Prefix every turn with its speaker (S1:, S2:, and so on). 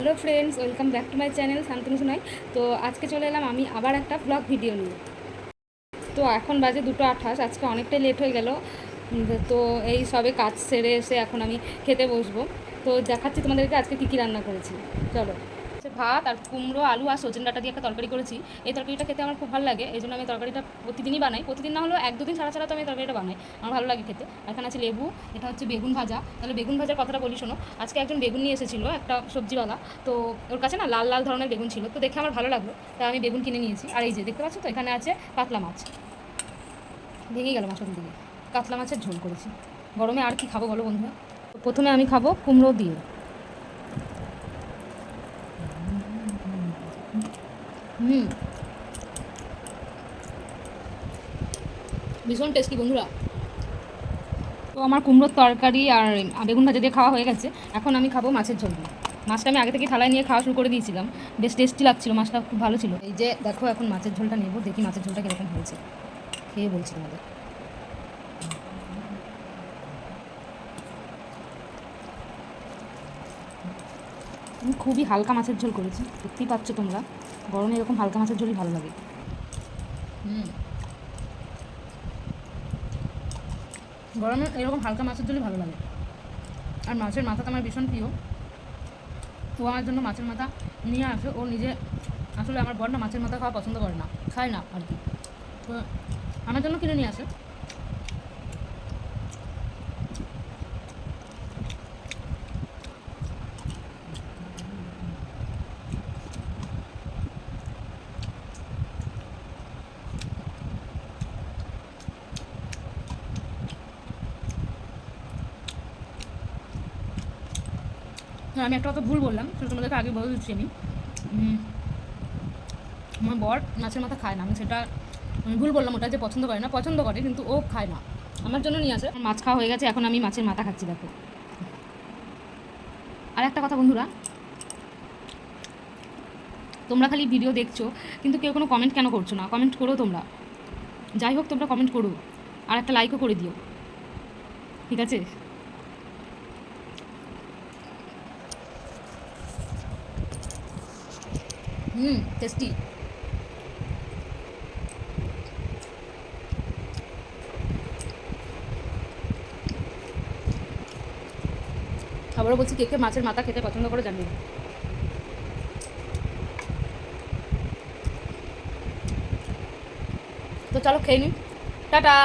S1: Hello friends, welcome back to my channel Shantanu Sonai. তো আজকে চলে এলাম আমি আবার একটা ব্লগ ভিডিও নিয়ে। তো এখন বাজে 2:28, আজকে অনেকটাই লেট হয়ে গেল। তো এই সবে কাজ সেরে এসে এখন আমি খেতে বসবো। তো দেখাচ্ছি তোমাদেরকে আজকে কী কী রান্না করেছি। চলো। ভাত আর কুমড়ো, আলু আর সজনে ডাঁটা দিয়ে একটা তরকারি করেছি। এই তরকারিটা খেতে আমার খুব ভালো লাগে, এই জন্য আমি তরকারিটা প্রতিদিনই বানাই। প্রতিদিন না হলেও 1-2 দিন ছাড়া ছাড়া তো আমি তরকারিটা বানাই, আমার ভালো লাগে খেতে। এখানে আছে লেবু, এটা হচ্ছে বেগুন ভাজা। তাহলে বেগুন ভাজার কথাটা বলি শোনো। আজকে একজন বেগুন নিয়ে এসেছিলো, একটা সবজিওয়ালা। তো ওর কাছে না লাল লাল ধরনের বেগুন ছিল, তো দেখে আমার ভালো লাগলো, তাই আমি বেগুন কিনে নিয়েছি। আর এই যে দেখতে পাচ্ছ তো, এখানে আছে কাতলা মাছ। ভেঙে গেল মাছটা দিকে। কাতলা মাছের ঝোল করেছি। গরমে আর কি খাবো বলো বন্ধুরা। প্রথমে আমি খাবো কুমড়ো দিয়ে। ভীষণ টেস্টি বন্ধুরা। তো আমার কুমড়োর তরকারি আর বেগুন ভাজা দিয়ে খাওয়া হয়ে গেছে। এখন আমি খাবো মাছের ঝোল দিয়ে। মাছটা আমি আগে থেকে থালায় নিয়ে খাওয়া শুরু করে দিয়েছিলাম, বেশ টেস্টি লাগছিল, মাছটা খুব ভালো ছিল। এই যে দেখো, এখন মাছের ঝোলটা নেবো, দেখি মাছের ঝোলটা কীরকম হয়েছে, খেয়ে বলছি তোমাদের। আমি খুবই হালকা মাছের ঝোল করেছি, দেখতেই পাচ্ছ তোমরা। গরমে এরকম হালকা মাছের ঝোলই ভালো লাগে। গরমে এরকম হালকা মাছের ঝোলই ভালো লাগে। আর মাছের মাথা তো আমার ভীষণ প্রিয়। ও আমার জন্য মাছের মাথা নিয়ে আসে। ও নিজে, আসলে আমার বর না মাছের মাথা খাওয়া পছন্দ করে না, খায় না আর কি। তো আমার জন্য কিনে নিয়ে আসে। হ্যাঁ, আমি একটা কথা ভুল বললাম, সেটা তোমাদেরকে আগে বলে দিচ্ছি আমি। আমার বর মাছের মাথা খায় না, আমি সেটা আমি ভুল বললাম। ওটা যে পছন্দ করে না, পছন্দ করে, কিন্তু ও খায় না। আমার জন্য নিয়ে আসে। মাছ খাওয়া হয়ে গেছে, এখন আমি মাছের মাথা খাচ্ছি, দেখো। আর একটা কথা বন্ধুরা, তোমরা খালি ভিডিও দেখছো কিন্তু কেউ কোনো কমেন্ট কেন করছো না? কমেন্ট করো তোমরা, যাই হোক তোমরা কমেন্ট করো, আর একটা লাইকও করে দিও, ঠিক আছে? টেস্টি। আবারও বলছি, কে কে মাছের মাথা খেতে পছন্দ করে জানিও। তো চলো খেয়ে নিই, টাটা।